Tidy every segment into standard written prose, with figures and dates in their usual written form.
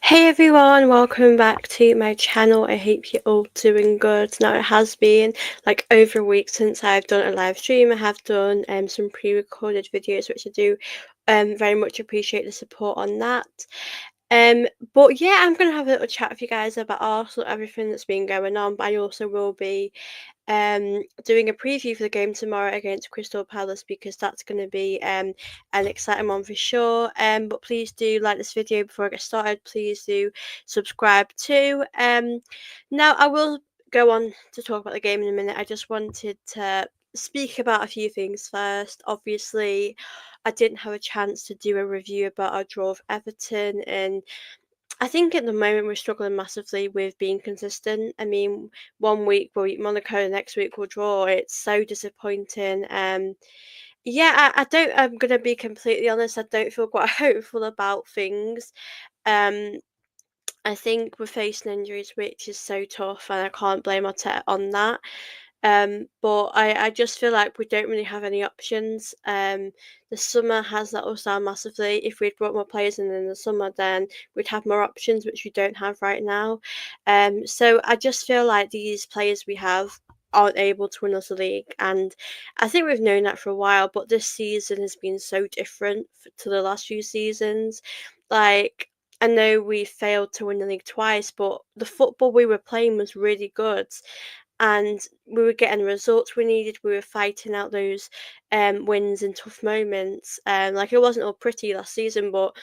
Hey everyone, welcome back to my channel. I hope you're all doing good. Now it has been like over a week since I've done a live stream. I have done some pre-recorded videos, which I do very much appreciate the support on that. Um, but yeah, I'm gonna have a little chat with you guys about Arsenal, everything that's been going on. But I also will be doing a preview for the game tomorrow against Crystal Palace because that's going to be an exciting one for sure. But please do like this video before I get started. Please do subscribe too. Now I will go on to talk about the game in a minute. I just wanted to speak about a few things first. Obviously, I didn't have a chance to do a review about our draw of Everton, and I think at the moment we're struggling massively with being consistent. I mean, one week we'll beat Monaco, the next week we'll draw. It's so disappointing. Yeah, I don't. I'm gonna be completely honest. I don't feel quite hopeful about things. Um, I think we're facing injuries, which is so tough, and I can't blame Arteta on that. But I just feel like we don't really have any options. The summer has let us down massively. If we'd brought more players in the summer, then we'd have more options, which we don't have right now. So I just feel like these players we have aren't able to win us the league, and I think we've known that for a while. But this season has been so different to the last few seasons. Like, I know we failed to win the league twice, but the football we were playing was really good, and we were getting the results we needed. We were fighting out those wins in tough moments. Like, it wasn't all pretty last season, but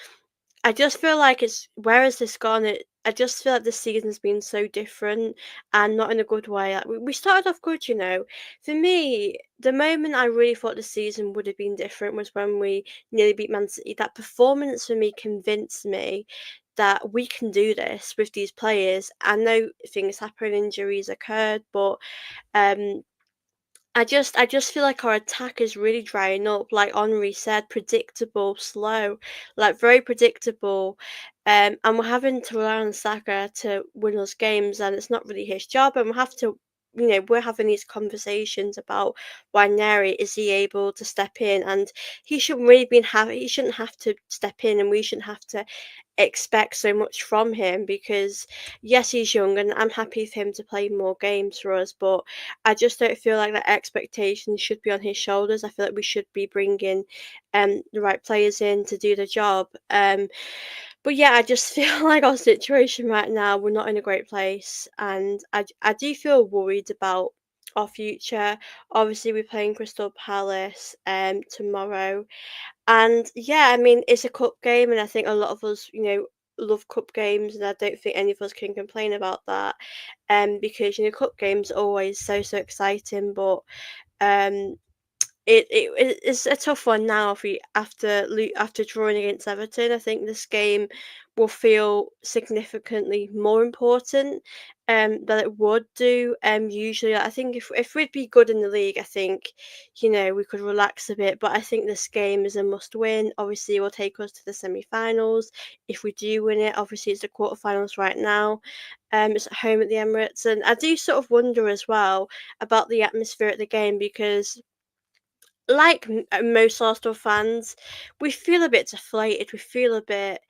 I just feel like it's where has this gone? I just feel like this season's been so different and not in a good way. Like, we started off good, you know. For me, the moment I really thought the season would have been different was when we nearly beat Man City. That performance for me convinced me that we can do this with these players. I know things happen, injuries occurred, but um I just feel like our attack is really drying up. Like Henri said, predictable, slow, like very predictable. And we're having to rely on Saka to win us games, and it's not really his job. And we have to, we're having these conversations about why Neri is he able to step in, and he shouldn't have to step in, and we shouldn't have to expect so much from him because yes, he's young, and I'm happy for him to play more games for us, but I just don't feel like that expectation should be on his shoulders. I feel like we should be bringing the right players in to do the job. But yeah, I just feel like our situation right now, we're not in a great place, and I do feel worried about our future. Obviously, we're playing Crystal Palace tomorrow, and yeah, I mean, it's a cup game, and I think a lot of us, love cup games, and I don't think any of us can complain about that. Because cup games are always so exciting, but um, it's a tough one now. If we after drawing against Everton, I think this game will feel significantly more important than it would do. Usually, I think if we'd be good in the league, I think we could relax a bit. But I think this game is a must win. Obviously, it will take us to the semi-finals. If we do win it, obviously it's the quarterfinals right now. It's at home at the Emirates, and I do sort of wonder as well about the atmosphere at the game because like most Arsenal fans, we feel a bit deflated. We feel a bit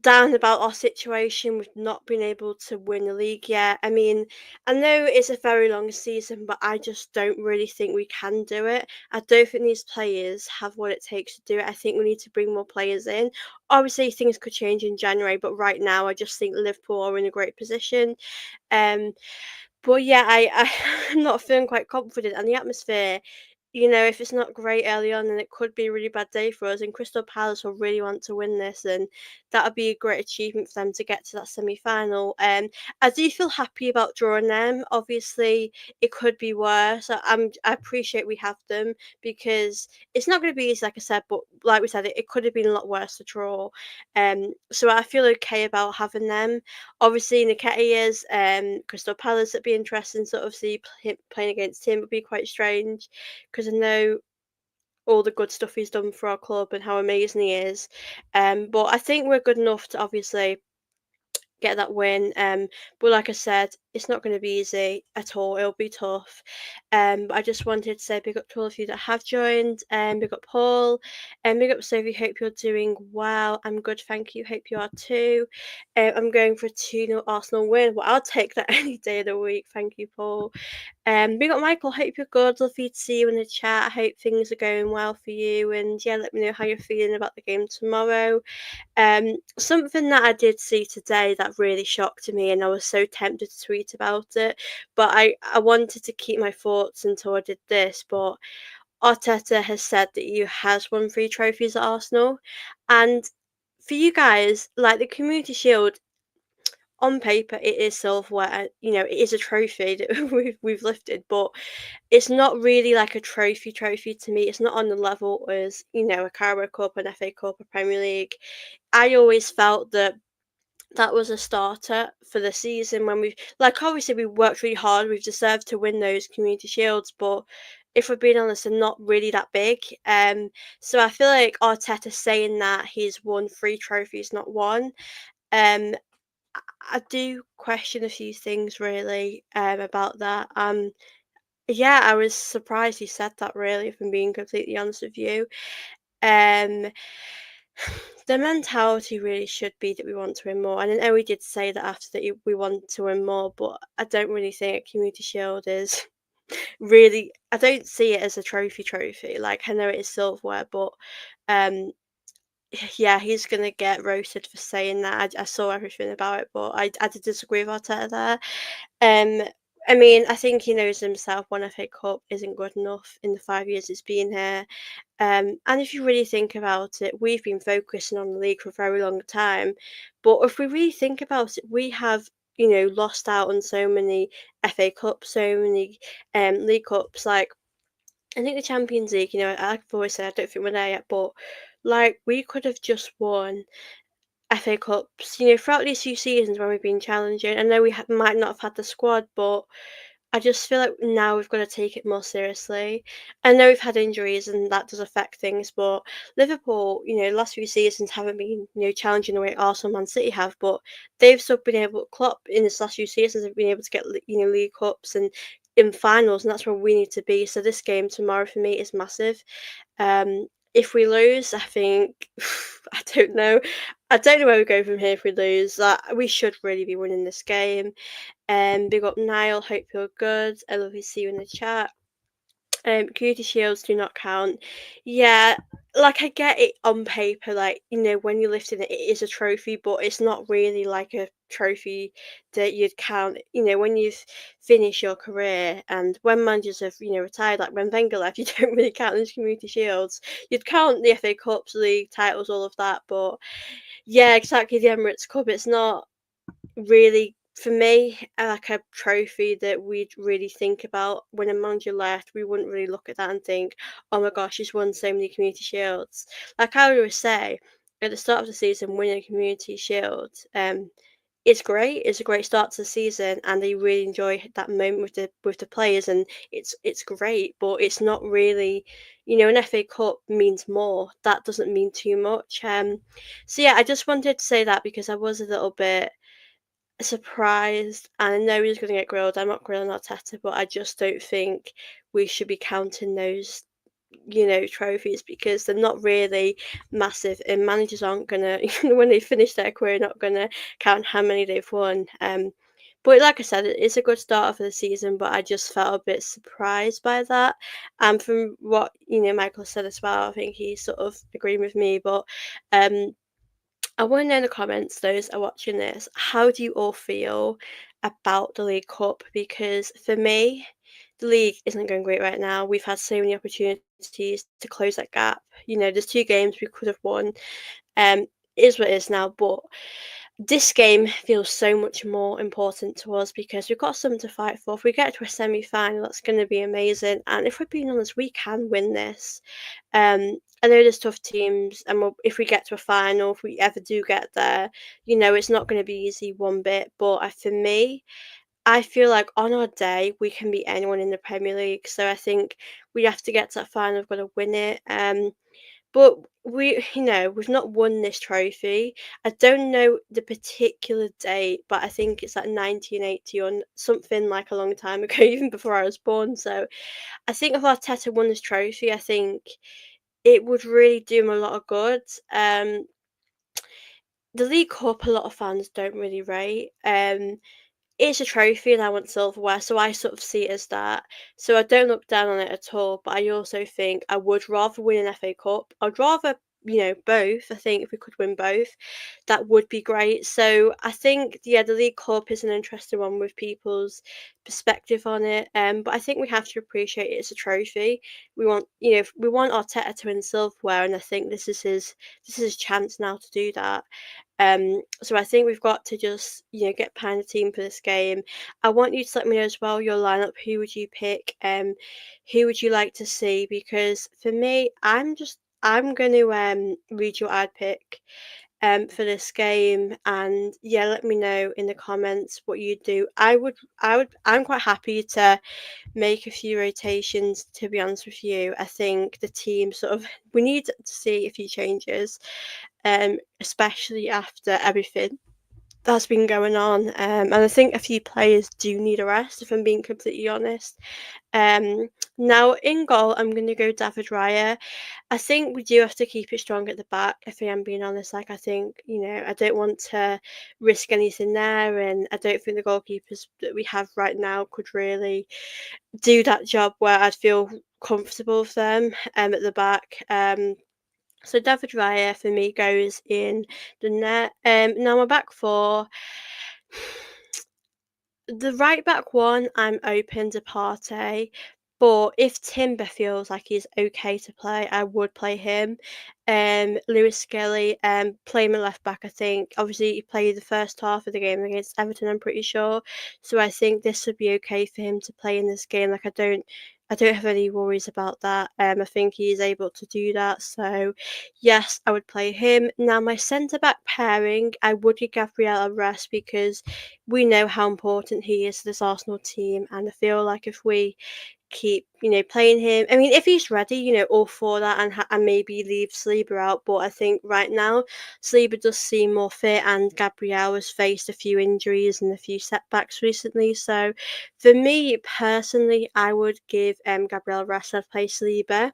down about our situation with not being able to win the league yet. I mean, I know it's a very long season, but I just don't really think we can do it. I don't think these players have what it takes to do it. I think we need to bring more players in. Obviously, things could change in January, but right now, I just think Liverpool are in a great position. Um, but yeah, I'm not feeling quite confident, and the atmosphere, if it's not great early on, then it could be a really bad day for us. And Crystal Palace will really want to win this, and that would be a great achievement for them to get to that semi-final. I do feel happy about drawing them. Obviously, it could be worse. I appreciate we have them because it's not going to be easy, like I said. But like we said, it could have been a lot worse to draw. So I feel okay about having them. Obviously, Nketiah's Crystal Palace, it'd be interesting to obviously playing against him would be quite strange because I know all the good stuff he's done for our club and how amazing he is. But I think we're good enough to obviously get that win. But like I said, it's not going to be easy at all. It'll be tough. But I just wanted to say big up to all of you that have joined. Big up Paul, and big up Sophie. Hope you're doing well. I'm good, thank you. Hope you are too. I'm going for a 2-0 Arsenal win. Well, I'll take that any day of the week. Thank you, Paul. We got Michael. Hope you're good. Lovely to see you in the chat. I hope things are going well for you. And yeah, let me know how you're feeling about the game tomorrow. Something that I did see today that really shocked me, and I was so tempted to tweet about it, but I wanted to keep my thoughts until I did this. But Arteta has said that he has won 3 trophies at Arsenal, and for you guys, like the Community Shield, on paper it is silverware. You know, it is a trophy that we've lifted, but it's not really like a trophy to me. It's not on the level as, you know, a Carabao Cup, an FA Cup, a Premier League. I always felt that that was a starter for the season when we, like, obviously we worked really hard. We've deserved to win those Community Shields, but if we're being honest, they're not really that big. So I feel like Arteta saying that he's won 3 trophies, not one. Um, I do question a few things really about that. Yeah, I was surprised he said that really, if I'm being completely honest with you. Um, the mentality really should be that we want to win more. And I know we did say that after that we want to win more, but I don't really think a Community Shield is really. I don't see it as a trophy. Like I know it is silverware, but um, yeah, he's gonna get roasted for saying that. I saw everything about it, but I did disagree with Arteta there. Um, I mean, I think he knows himself. One FA Cup isn't good enough in the 5 years it's been here. And if you really think about it, we've been focusing on the league for a very long time. But if we really think about it, we have, you know, lost out on so many FA Cups, so many League Cups. Like I think the Champions League, you know, I've always said I don't think we're there yet, but like we could have just won FA Cups, you know, throughout these few seasons when we've been challenging. I know we might not have had the squad, but I just feel like now we've got to take it more seriously. I know we've had injuries and that does affect things, but Liverpool, you know, the last few seasons haven't been, you know, challenging the way Arsenal, Man City have, but they've still been able. Klopp in this last few seasons have been able to get, you know, League Cups and in finals, and that's where we need to be. So this game tomorrow for me is massive. If we lose, I think I don't know. I don't know where we go from here if we lose. We should really be winning this game. Big up Niall, hope you're good. I love to see you in the chat. Community shields do not count. Yeah, like I get it on paper, like, you know, when you're lifting it, it is a trophy, but it's not really like a trophy that you'd count, you know, when you've finished your career and when managers have, you know, retired, like when Wenger left, you don't really count those community shields. You'd count the FA Cups, league titles, all of that, but yeah, exactly the Emirates Cup. It's not really for me like a trophy that we'd really think about when a manager left. We wouldn't really look at that and think, oh my gosh, he's won so many community shields. Like I always say, at the start of the season winning a community shield, it's great. It's a great start to the season and they really enjoy that moment with the players, and it's great, but it's not really, you know, an FA Cup means more. That doesn't mean too much. So yeah, I just wanted to say that because I was a little bit surprised, and I know he's going to get grilled. I'm not grilling Arteta, but I just don't think we should be counting those, you know, trophies because they're not really massive, and managers aren't gonna, when they finish their career, not gonna count how many they've won. But like I said, it's a good start for the season, but I just felt a bit surprised by that. And from what, you know, Michael said as well, I think he's sort of agreeing with me. But um, I want to know in the comments, those are watching this, how do you all feel about the League Cup? Because for me, the league isn't going great right now. We've had so many opportunities to close that gap. You know, there's 2 games we could have won. It is what it is now, but this game feels so much more important to us because we've got something to fight for. If we get to a semi-final, that's going to be amazing. And if we're being honest, we can win this. I know there's tough teams, and if we get to a final, if we ever do get there, you know, it's not going to be easy one bit. But for me, I feel like on our day, we can beat anyone in the Premier League. So I think we have to get to that final. We've got to win it. but we've not won this trophy. I don't know the particular date, but I think it's like 1980 or something like a long time ago, even before I was born. So I think if Arteta won this trophy, I think it would really do him a lot of good. The League Cup, a lot of fans don't really rate. It's a trophy and I want silverware, so I sort of see it as that. So I don't look down on it at all, but I also think I would rather win an FA Cup. I'd rather, both. I think if we could win both, that would be great. So I think, yeah, the League Cup is an interesting one with people's perspective on it. But I think we have to appreciate it's a trophy. We want Arteta to win silverware, and I think this is his chance now to do that. So I think we've got to just, get behind the team for this game. I want you to let me know as well your lineup. Who would you pick? Who would you like to see? Because for me, I'm going to read your ad pick for this game, and yeah, let me know in the comments what you do. I'm quite happy to make a few rotations. To be honest with you, I think the team sort of we need to see a few changes, especially after everything that's been going on. And I think a few players do need a rest, if I'm being completely honest. Um, Now in goal, I'm going to go David Raya. I think we do have to keep it strong at the back, if I am being honest. Like, I think, I don't want to risk anything there, and I don't think the goalkeepers that we have right now could really do that job where I'd feel comfortable with them at the back. So David Raya for me goes in the net. Now my back four, the right back one, I'm open to Partey, but if Timber feels like he's okay to play, I would play him. Lewis Skelly, play my left back. I think obviously he played the first half of the game against Everton. I'm pretty sure, so I think this would be okay for him to play in this game. Like I don't have any worries about that. I think he is able to do that. So yes, I would play him. Now my centre back pairing, I would give Gabriel a rest because we know how important he is to this Arsenal team, and I feel like if we keep, playing him, I mean, if he's ready, all for that, and maybe leave Saliba out. But I think right now, Saliba does seem more fit, and Gabriel has faced a few injuries and a few setbacks recently. So, for me personally, I would give Gabriel a rest. I'd play Saliba.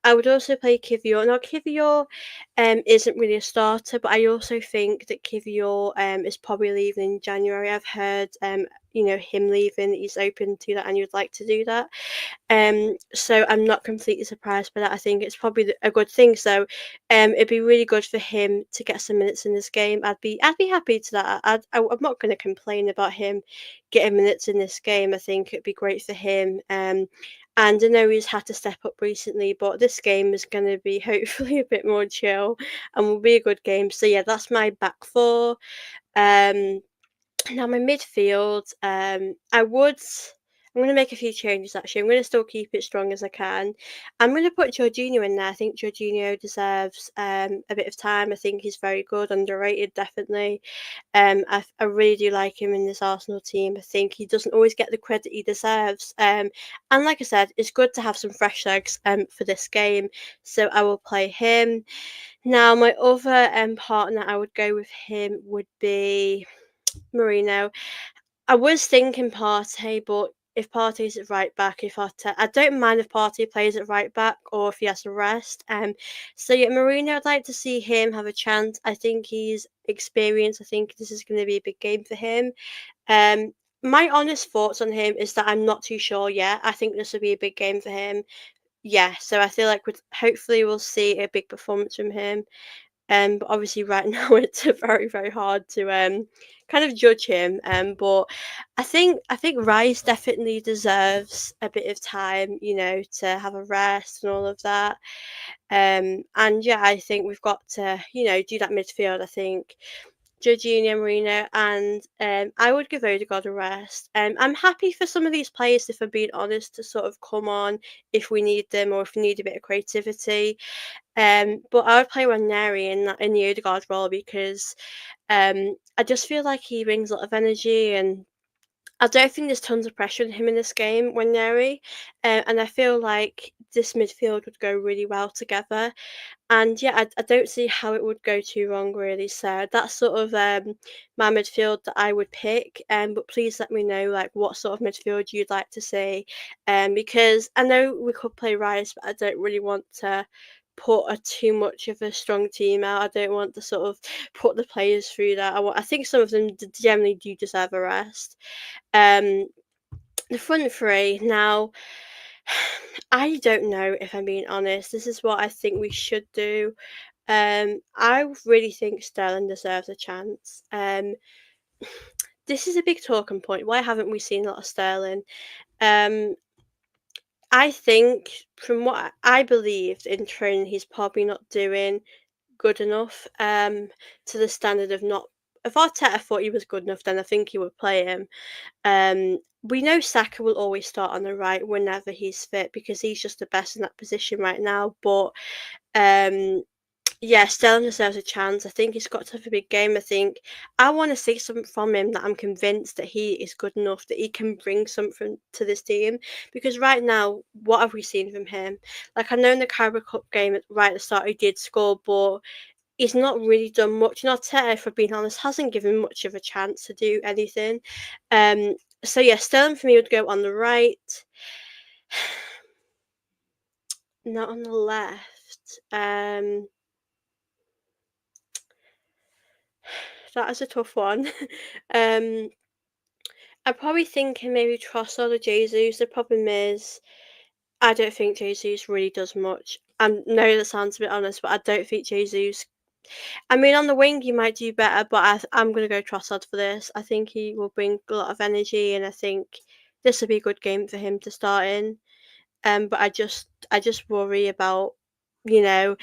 I would also play Kivior. Now, Kivior isn't really a starter, but I also think that Kivior is probably leaving in January. I've heard him leaving. He's open to that, and you'd like to do that. So I'm not completely surprised by that. I think it's probably a good thing. So, it'd be really good for him to get some minutes in this game. I'd be happy to that. I'm not going to complain about him getting minutes in this game. I think it'd be great for him. And I know he's had to step up recently, but this game is going to be hopefully a bit more chill and will be a good game. So yeah, that's my back four. Um, Now my midfield, I'm gonna make a few changes actually. I'm gonna still keep it strong as I can. I'm gonna put Jorginho in there. I think Jorginho deserves a bit of time. I think he's very good, underrated, definitely. I really do like him in this Arsenal team. I think he doesn't always get the credit he deserves. And like I said, it's good to have some fresh legs for this game. So I will play him. Now my other partner I would go with him would be Marino. I was thinking Partey, but if Partey's at right back, if I don't mind if Partey plays at right back or if he has to rest. So yeah, Mourinho, I'd like to see him have a chance. I think he's experienced. I think this is going to be a big game for him. Um, my honest thoughts on him is that I'm not too sure yet. I think this will be a big game for him. Yeah, so I feel like hopefully we'll see a big performance from him. But obviously right now it's very, very hard to kind of judge him. But I think Rice definitely deserves a bit of time, to have a rest and all of that. And yeah, I think we've got to, do that midfield. I think Jorginho, Marino, and I would give Odegaard a rest. I'm happy for some of these players, if I'm being honest, to sort of come on if we need them or if we need a bit of creativity. But I would play Ranieri in the Odegaard role because I just feel like he brings a lot of energy, and I don't think there's tons of pressure on him in this game, Wanyeri, and I feel like this midfield would go really well together. And yeah, I don't see how it would go too wrong really. So that's sort of my midfield that I would pick. But please let me know like what sort of midfield you'd like to see. Because I know we could play Rice, but I don't really want to put a too much of a strong team out. I don't want to sort of put the players through that. I think some of them generally do deserve a rest. Um, the front three now. I don't know if I'm being honest. This is what I think we should do. I really think Sterling deserves a chance. This is a big talking point. Why haven't we seen a lot of Sterling? Um, I think from what I believed in training, he's probably not doing good enough to the standard of not. If Arteta thought he was good enough, then I think he would play him. We know Saka will always start on the right whenever he's fit because he's just the best in that position right now. But um, yeah, Sterling deserves a chance. I think he's got to have a big game. I think I want to see something from him that I'm convinced that he is good enough that he can bring something to this team. Because right now, what have we seen from him? Like I know in the Carabao Cup game right at the start he did score, but he's not really done much. Not Tete, for being honest, hasn't given much of a chance to do anything. Um, so yeah, Sterling for me would go on the right, not on the left. That is a tough one. um, I'm probably thinking maybe Trossard or Jesus. The problem is, I don't think Jesus really does much. I know that sounds a bit honest, but I don't think Jesus. I mean, on the wing, he might do better, but I'm going to go Trossard for this. I think he will bring a lot of energy, and I think this will be a good game for him to start in. But I just worry about, you know,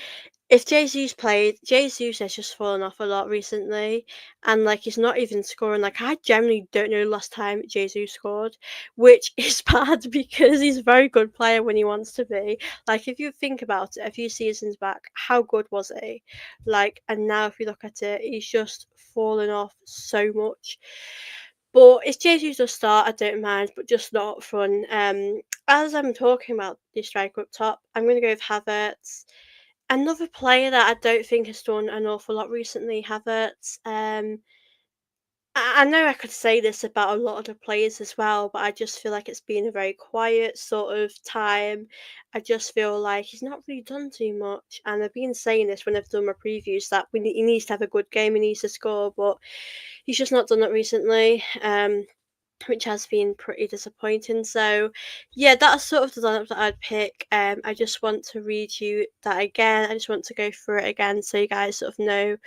if Jesus played, Jesus has just fallen off a lot recently, and like he's not even scoring. Like I generally don't know the last time Jesus scored, which is bad because he's a very good player when he wants to be. Like if you think about it, a few seasons back, how good was he? Like, and now if you look at it, he's just fallen off so much. But if Jesus does start, I don't mind, but just not up front. As I'm talking about the striker up top, I'm going to go with Havertz. Another player that I don't think has done an awful lot recently, Havertz. I know I could say this about a lot of the players as well, but I just feel like it's been a very quiet sort of time. I just feel like he's not really done too much, and I've been saying this when I've done my previews that he needs to have a good game, he needs to score, but he's just not done that recently. Which has been pretty disappointing. So, yeah, that's sort of the lineup that I'd pick. I just want to read you that again. I just want to go through it again so you guys sort of know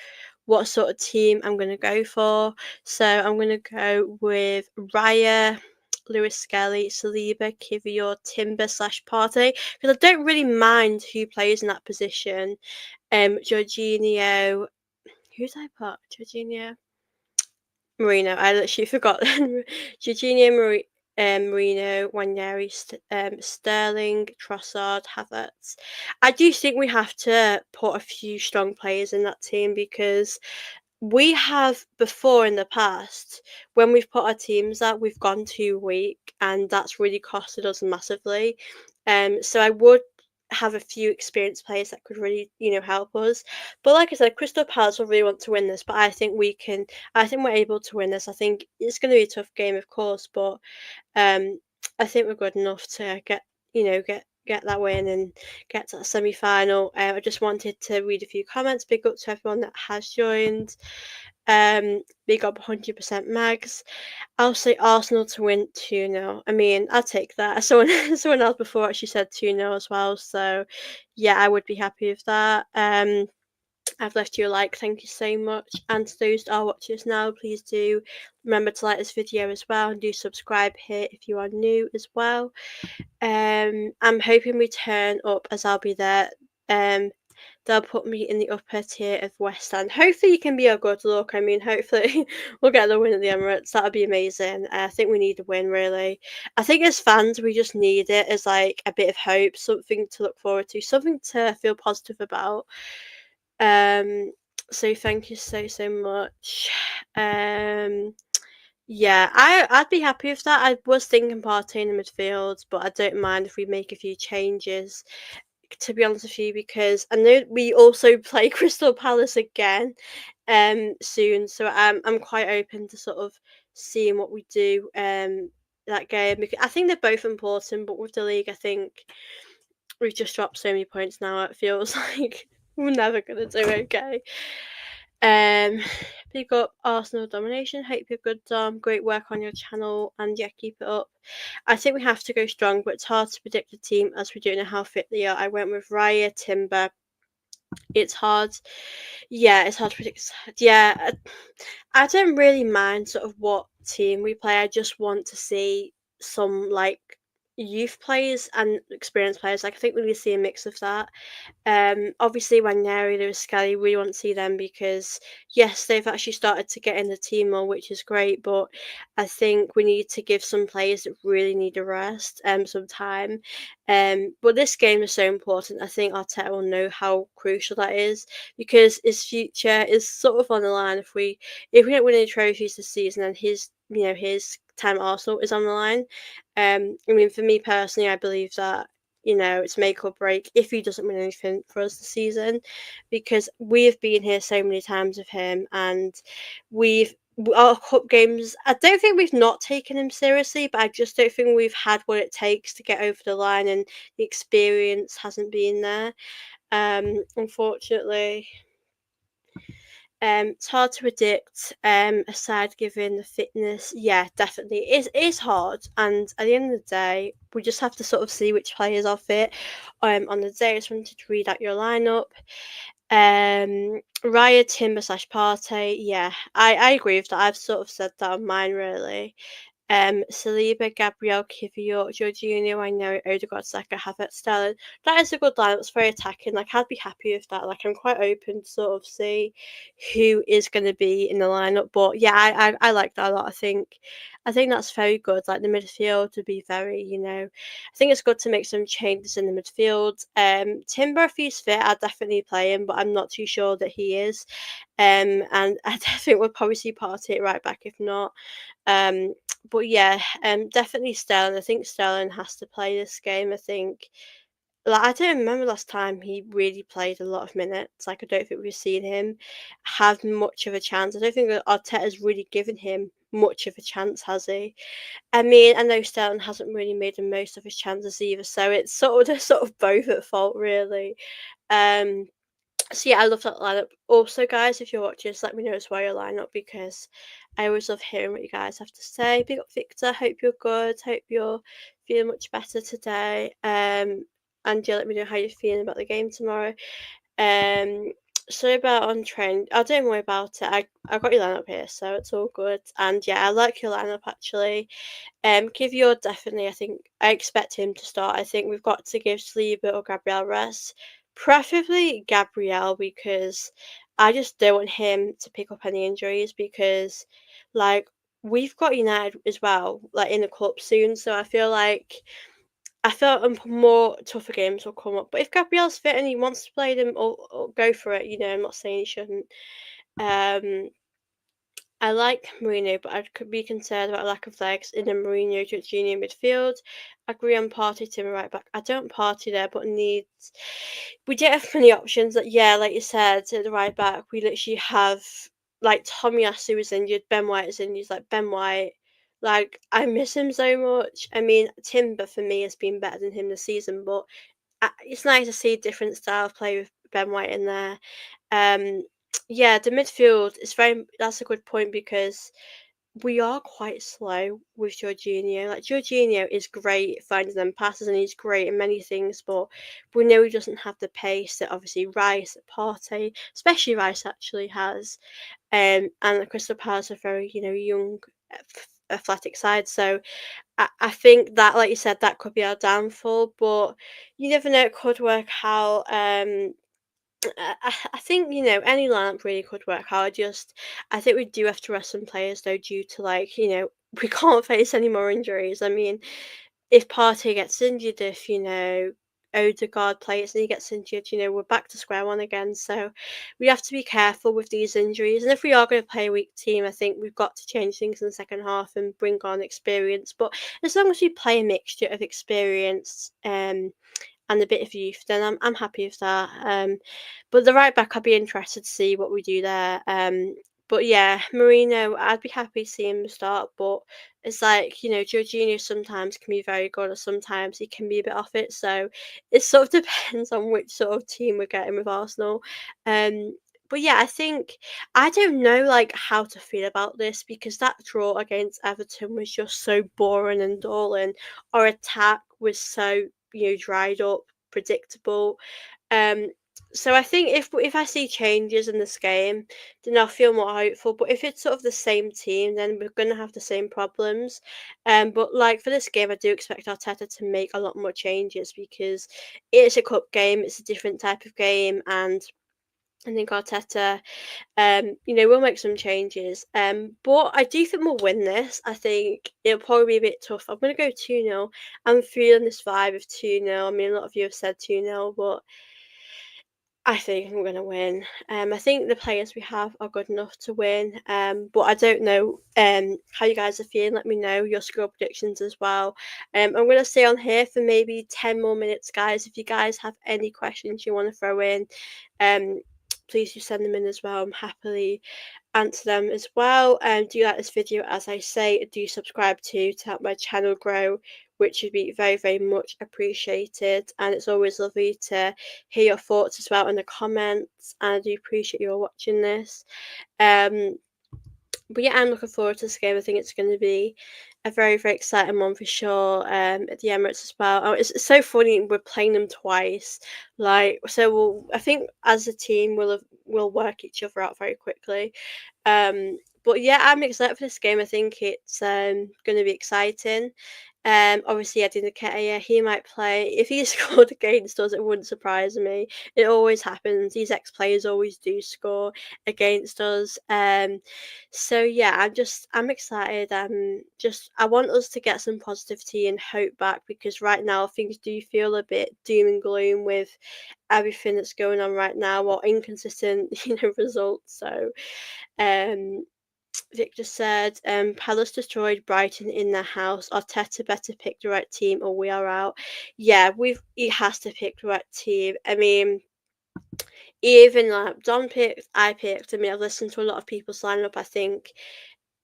what sort of team I'm going to go for. So, I'm going to go with Raya, Lewis Skelly, Saliba, Kivior, Timber slash Partey because I don't really mind who plays in that position. Jorginho, who's I put? Jorginho. Marino, I literally forgot. Jorginho, Marino, Wanyeri, Sterling, Trossard, Havertz. I do think we have to put a few strong players in that team because we have before in the past when we've put our teams out, we've gone too weak, and that's really costed us massively. So I would have a few experienced players that could really, help us. But like I said, Crystal Palace will really want to win this, but I think we can. I think we're able to win this. I think it's going to be a tough game, of course, but um, I think we're good enough to get that win and get to the semi final. I just wanted to read a few comments. Big up to everyone that has joined. Big up 100% Mags. I'll say Arsenal to win 2-0. I mean, I'll take that. Someone else before actually said 2-0 as well. So yeah, I would be happy with that. I've left you a like, thank you so much. And to those that are watching us now, please do remember to like this video as well and do subscribe here if you are new as well. I'm hoping we turn up as I'll be there. They'll put me in the upper tier of West End. Hopefully, you can be a good look. I mean, hopefully, we'll get the win at the Emirates. That would be amazing. I think we need a win, really. I think as fans, we just need it as like a bit of hope, something to look forward to, something to feel positive about. Um, so thank you so much. Yeah, I'd be happy with that. I was thinking Partey in the midfield, but I don't mind if we make a few changes, to be honest with you, because I know we also play Crystal Palace again soon. So I'm quite open to sort of seeing what we do that game, because I think they're both important, but with the league I think we've just dropped so many points now, it feels like we're never gonna do okay. Um, big up Arsenal domination. Hope you're good, Dom. Great work on your channel, and yeah, keep it up. I think we have to go strong, but it's hard to predict the team as we don't know how fit they are. I went with Raya, Timber. It's hard. Yeah, it's hard to predict. Yeah, I don't really mind sort of what team we play. I just want to see some like youth players and experienced players. Like I think we need to see a mix of that. Obviously, Ranieri, Lewis Skelly, we want to see them because yes, they've actually started to get in the team more, which is great. But I think we need to give some players that really need a rest, some time. But this game is so important. I think Arteta will know how crucial that is because his future is sort of on the line. If we don't win any trophies this season, and his time at Arsenal is on the line. I mean, for me personally, I believe that it's make or break if he doesn't win anything for us this season, because we've been here so many times with him, and our cup games. I don't think we've not taken him seriously, but I just don't think we've had what it takes to get over the line, and the experience hasn't been there. Unfortunately. It's hard to predict, aside given the fitness. Yeah, definitely. It is hard. And at the end of the day, we just have to sort of see which players are fit. On the day, I just wanted to read out your lineup. Raya, Timber slash Partey. Yeah, I agree with that. I've sort of said that on mine really. Saliba, Gabriel, Kivior, Jorginho, I know, Odegaard, Saka, Havertz, Sterling. That is a good line. It's very attacking. Like I'd be happy with that. Like I'm quite open to sort of see who is going to be in the lineup. But yeah, I like that a lot. I think that's very good. Like the midfield to be very, I think it's good to make some changes in the midfield. Timber, if he's fit, I'd definitely play him, but I'm not too sure that he is. And I think we'll probably see Partey right back if not. Um, but yeah, definitely Sterling. I think Sterling has to play this game. I think, like, I don't remember last time he really played a lot of minutes. Like, I don't think we've seen him have much of a chance. I don't think that Arteta's really given him much of a chance, has he? I mean, I know Sterling hasn't really made the most of his chances either, so it's sort of they're sort of both at fault, really. Um, so yeah, I love that lineup. Also, guys, if you're watching, just let me know as well your lineup because I always love hearing what you guys have to say. Big up Victor. Hope you're good. Hope you're feeling much better today. And yeah, let me know how you're feeling about the game tomorrow. Um, so about on trend, I don't worry about it. I got your lineup here, so it's all good. And yeah, I like your lineup actually. Kivior definitely. I think I expect him to start. I think we've got to give Saliba or Gabriel rest, preferably Gabriel, because I just don't want him to pick up any injuries because, like, we've got United as well, like in the cup soon. So I feel more tougher games will come up. But if Gabriel's fit and he wants to play them, or go for it. I'm not saying he shouldn't. Um, I like Mourinho, but I could be concerned about a lack of legs in the Mourinho Jorginho midfield. Agree on Party to my right back. I don't party there, but needs. We don't have many options. Yeah, like you said, at the right back, we literally have like Tomiyasu is injured, Ben White is injured. Like Ben White, like I miss him so much. I mean, Timber for me has been better than him this season, but it's nice to see a different style of play with Ben White in there. Um, yeah, the midfield is very. That's a good point because we are quite slow with Jorginho. Like Jorginho is great at finding them passes and he's great in many things, but we know he doesn't have the pace that obviously Rice at Partey, especially Rice actually has. And the Crystal Palace are very, young, athletic side. So I think that, like you said, that could be our downfall, but you never know, it could work out. I think any lineup really could work out. I think we do have to rest some players though, due to we can't face any more injuries. I mean, if Partey gets injured, if Odegaard plays and he gets injured, we're back to square one again. So we have to be careful with these injuries. And if we are going to play a weak team, I think we've got to change things in the second half and bring on experience. But as long as we play a mixture of experience, and a bit of youth, then I'm happy with that. But the right back, I'd be interested to see what we do there. But yeah, Marino, I'd be happy to see him start, but it's like, Jorginho sometimes can be very good, or sometimes he can be a bit off it. So it sort of depends on which sort of team we're getting with Arsenal. Um, but yeah, I don't know like how to feel about this, because that draw against Everton was just so boring and dull, and our attack was so dried up, predictable. Um, so I think if I see changes in this game, then I'll feel more hopeful. But if it's sort of the same team, then we're gonna have the same problems. But like for this game, I do expect Arteta to make a lot more changes, because it's a cup game, it's a different type of game, and I think Arteta, we'll make some changes. But I do think we'll win this. I think it'll probably be a bit tough. I'm gonna go 2-0. I'm feeling this vibe of 2-0. I mean, a lot of you have said 2-0, but I think we're going to win. I think the players we have are good enough to win. But I don't know how you guys are feeling. Let me know your score predictions as well. I'm going to stay on here for maybe 10 more minutes, guys. If you guys have any questions you want to throw in, um, please do send them in as well. I'm happily answer them as well. And do like this video, as I say, do subscribe to help my channel grow, which would be very, very much appreciated. And it's always lovely to hear your thoughts as well in the comments. And I do appreciate you all watching this. Um, but yeah, I'm looking forward to this game. I think it's going to be a very, very exciting one for sure. At the Emirates as well. Oh, it's so funny. We're playing them twice. I think as a team, we'll work each other out very quickly. But yeah, I'm excited for this game. I think it's going to be exciting. Obviously, Eddie Nketiah, he might play. If he scored against us, it wouldn't surprise me. It always happens. These ex-players always do score against us. So yeah, I'm excited. I want us to get some positivity and hope back, because right now things do feel a bit doom and gloom with everything that's going on right now, or inconsistent, results. So, um, Victor said, Palace destroyed Brighton in their house. Arteta better pick the right team or we are out. Yeah, he has to pick the right team. I mean, even like Don picked, I picked. I mean, I've listened to a lot of people sign up. I think,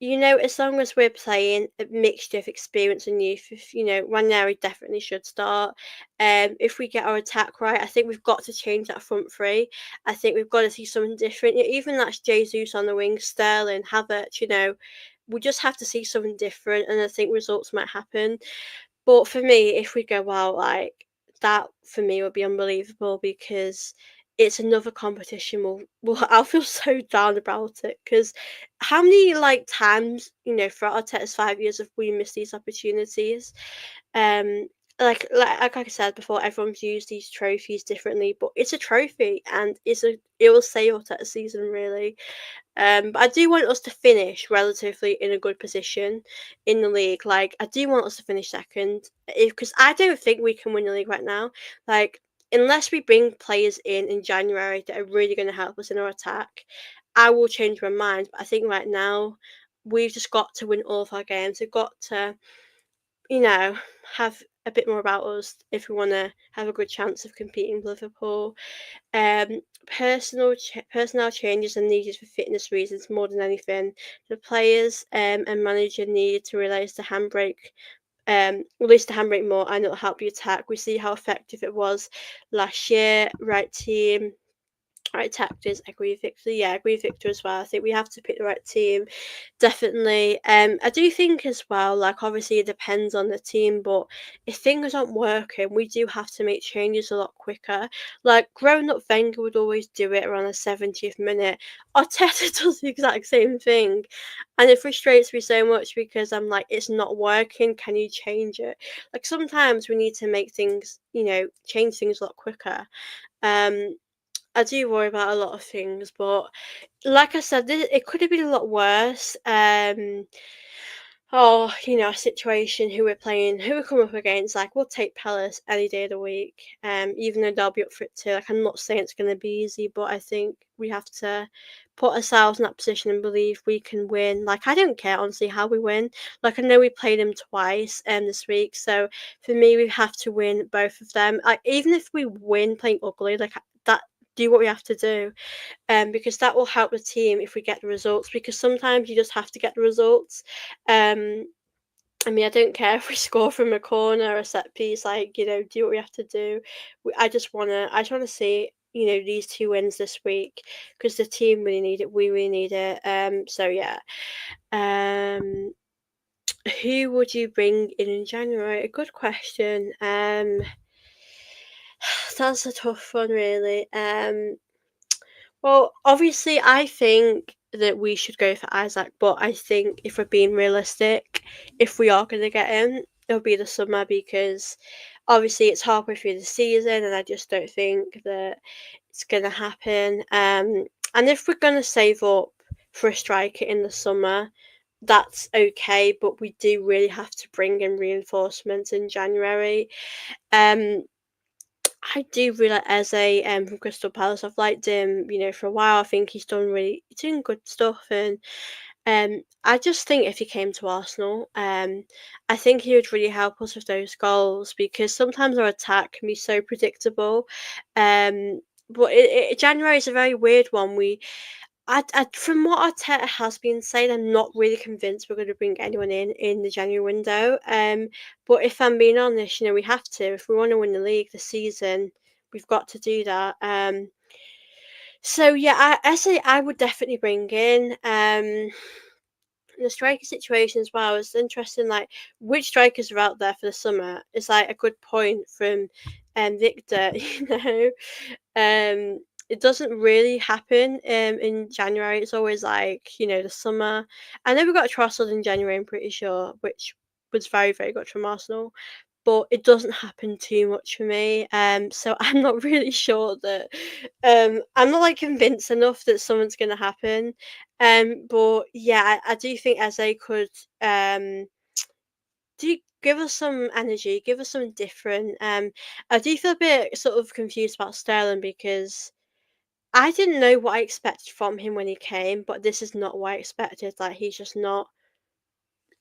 as long as we're playing a mixture of experience and youth, if Ranieri definitely should start. If we get our attack right, I think we've got to change that front three. I think we've got to see something different. Even that's Jesus on the wing, Sterling, Havertz. We just have to see something different, and I think results might happen. But for me, if we go out like that, for me would be unbelievable, because it's another competition. I'll feel so down about it, because how many like times throughout Arteta's 5 years have we missed these opportunities? Um, like I said before, everyone views these trophies differently, but it's a trophy, and it will say Arteta's season really. But I do want us to finish relatively in a good position in the league. Like, I do want us to finish second, because I don't think we can win the league right now. Like, unless we bring players in January that are really going to help us in our attack, I will change my mind. But I think right now we've just got to win all of our games. We've got to, have a bit more about us if we want to have a good chance of competing with Liverpool. Personnel changes are needed for fitness reasons more than anything. The players and manager need to release the handbrake more, and it'll help the attack. We see how effective it was last year. Right team, right tactics. Agree with Victor. Yeah, agree with Victor as well. I think we have to pick the right team. Definitely. I do think as well, like obviously it depends on the team, but if things aren't working, we do have to make changes a lot quicker. Like grown up Wenger would always do it around the 70th minute. Arteta does the exact same thing. And it frustrates me so much, because I'm like, it's not working. Can you change it? Like sometimes we need to make things, change things a lot quicker. Um, I do worry about a lot of things, but like I said, it could have been a lot worse. Oh, a situation who we're playing, who we come up against, like we'll take Palace any day of the week. Even though they'll be up for it too. Like I'm not saying it's gonna be easy, but I think we have to put ourselves in that position and believe we can win. Like I don't care honestly how we win. Like I know we played them twice this week, so for me we have to win both of them. Like even if we win playing ugly, like that do what we have to do. Because that will help the team if we get the results. Because sometimes you just have to get the results. Um, I mean, I don't care if we score from a corner or a set piece. Like do what we have to do. I just wanna see these two wins this week because the team really need it. We really need it. So yeah. Um, who would you bring in January? A good question. That's a tough one, really. Well, obviously, I think that we should go for Isaac, but I think if we're being realistic, if we are going to get him, it'll be the summer because obviously it's halfway through the season, and I just don't think that it's going to happen. And if we're going to save up for a striker in the summer, that's okay, but we do really have to bring in reinforcements in January. Um, I do really like Eze from Crystal Palace. I've liked him, for a while. I think he's doing good stuff, and I just think if he came to Arsenal, I think he would really help us with those goals because sometimes our attack can be so predictable. But January is a very weird one. From what Arteta has been saying, I'm not really convinced we're going to bring anyone in the January window. But if I'm being honest, we have to. If we want to win the league this season, we've got to do that. So yeah, I say I would definitely bring in. The striker situation as well is interesting. Like which strikers are out there for the summer is like a good point from Victor. It doesn't really happen in January. It's always like the summer. I know we got Trossard in January. I'm pretty sure, which was very very good from Arsenal. But it doesn't happen too much for me. So I'm not really sure that I'm not like convinced enough that something's gonna happen. But yeah, I do think Eze could do give us some energy, give us something different. I do feel a bit sort of confused about Sterling because I didn't know what I expected from him when he came, but this is not what I expected. Like he's just not.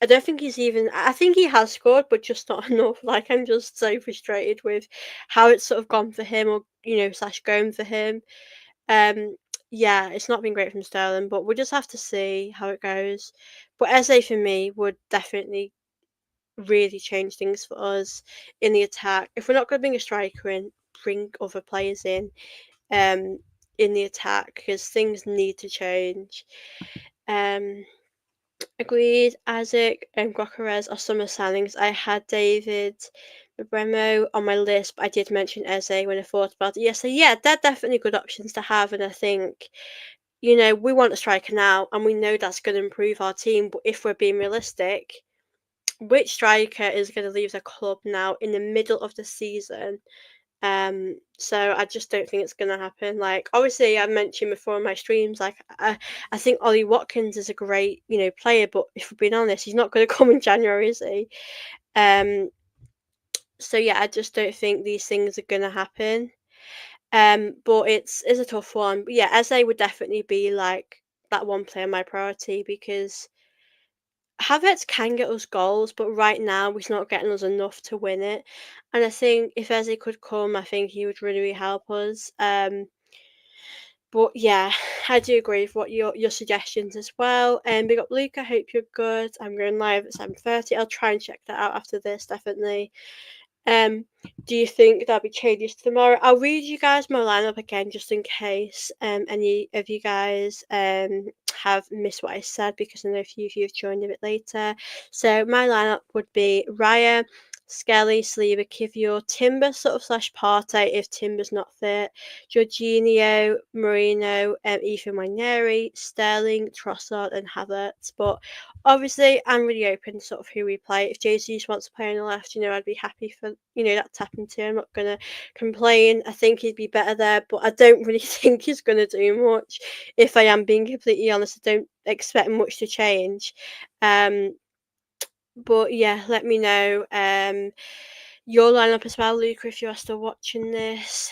I don't think he's even. I think he has scored, but just not enough. Like I'm just so frustrated with how it's sort of gone for him, or slash going for him. Um, yeah, it's not been great from Sterling, but we'll just have to see how it goes. But Eze for me would definitely really change things for us in the attack. If we're not going to bring a striker in, bring other players um, in the attack because things need to change. Um, Agreed. Isaac and Gokares are summer signings. I had David Bremo on my list, but I did mention Eze when I thought about it. Yeah, so yeah, they're definitely good options to have, and I think we want a striker now, and we know that's going to improve our team. But if we're being realistic, which striker is going to leave the club now in the middle of the season? So I just don't think it's gonna happen. Like obviously I mentioned before in my streams, like I think Ollie Watkins is a great, player, but if we're being honest, he's not gonna come in January, is he? Um so yeah, I just don't think these things are gonna happen. But it's a tough one. But yeah, Eze would definitely be like that one player my priority because Havertz can get us goals, but right now he's not getting us enough to win it. And I think if Eze could come, I think he would really, really help us. But yeah, I do agree with what your suggestions as well. And big up Luke, I hope you're good. I'm going live at 7:30. I'll try and check that out after this, definitely. Um, do you think there'll be changes tomorrow? I'll read you guys my lineup again just in case any of you guys have missed what I said because I know a few of you have joined a bit later. So my lineup would be Raya, Skelly, Saliba, Kivior, Timber sort of slash Partey if Timber's not fit, Jorginho, Marino, Ethan Waneri, Sterling, Trossard and Havertz. But obviously, I'm really open to sort of who we play. If Jesus wants to play on the left, I'd be happy for that to happen too. I'm not gonna complain. I think he'd be better there, but I don't really think he's gonna do much. If I am being completely honest, I don't expect much to change. Um, But yeah, let me know your lineup as well, Luca, if you are still watching this.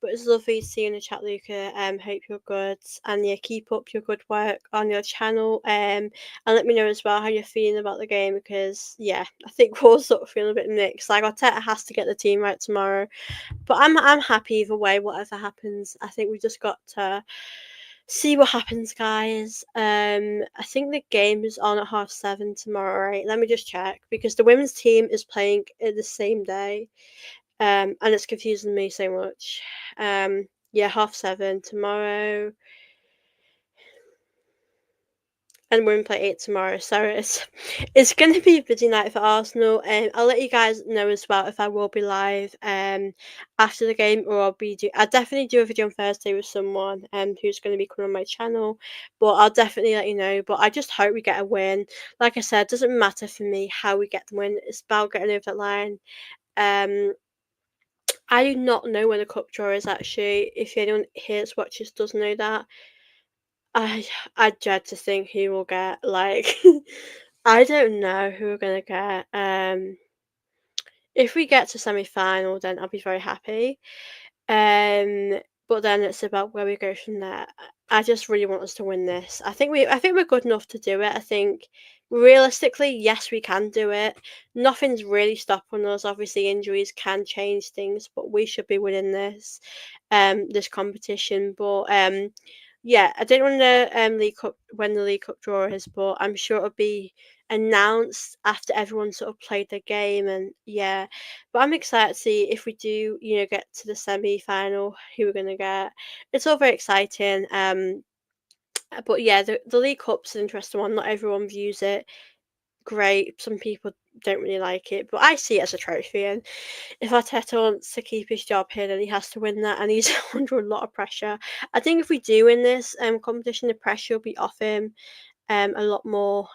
But it's lovely to see you in the chat, Luca. Hope you're good, and yeah, keep up your good work on your channel. And let me know as well how you're feeling about the game, because yeah, I think we're all sort of feeling a bit mixed. Like Arteta has to get the team right tomorrow, but I'm happy either way. Whatever happens, I think we just got to see what happens, guys. I think the game is on at 7:30 tomorrow, right? Let me just check, because the women's team is playing the same day. And it's confusing me so much. Yeah, 7:30 tomorrow, and we're gonna play 8 tomorrow. So it's gonna be a busy night for Arsenal. And I'll let you guys know as well if I will be live after the game, or I'll definitely do a video on Thursday with someone who's gonna be coming on my channel. But I'll definitely let you know. But I just hope we get a win. Like I said, it doesn't matter for me how we get the win. It's about getting over that line. Um, I do not know when a cup draw is actually. If anyone here that watches does know that, I I dread to think who will get. Like, I don't know who we're gonna get. If we get to semi-final, then I'll be very happy. Um, but then it's about where we go from there. I just really want us to win this. I think we're good enough to do it. I think realistically, yes, we can do it. Nothing's really stopping us. Obviously, injuries can change things, but we should be winning this competition. But yeah, I don't want to League Cup when the League Cup draw is, but I'm sure it'll be announced after everyone sort of played their game. And yeah, but I'm excited to see if we do, get to the semi-final, who we're gonna get. It's all very exciting. But yeah, the League Cup's an interesting one. Not everyone views it great. Some people don't really like it, but I see it as a trophy. And if Arteta wants to keep his job here, then he has to win that, and he's under a lot of pressure. I think if we do win this competition, the pressure will be off him a lot more.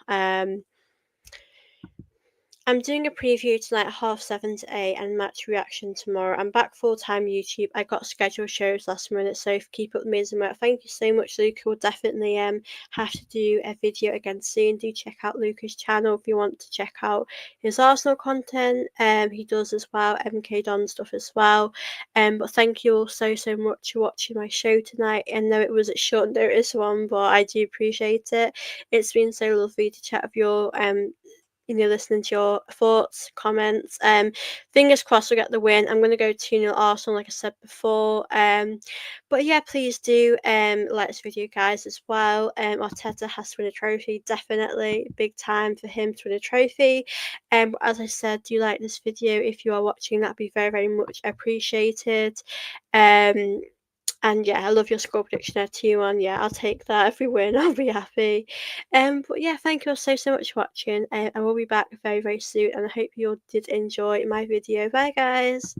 I'm doing a preview tonight at 7:30 to 8 and match reaction tomorrow. I'm back full time YouTube. I got scheduled shows last minute, so keep up the amazing work. Thank you so much, Luca. We'll definitely have to do a video again soon. Do check out Luca's channel if you want to check out his Arsenal content. He does as well, MK Don stuff as well. But thank you all so much for watching my show tonight. I know it was a short notice one, but I do appreciate it. It's been so lovely to chat with your listening to your thoughts, comments. Fingers crossed we'll get the win. I'm going to go 2-0 Arsenal, like I said before. But yeah, please do like this video, guys, as well. Arteta has to win a trophy, definitely. Big time for him to win a trophy. But as I said, do like this video if you are watching. That'd be very much appreciated. And yeah, I love your score prediction there, 2-1. Yeah, I'll take that. If we win, I'll be happy. But yeah, thank you all so much for watching. I will be back very soon, and I hope you all did enjoy my video. Bye, guys.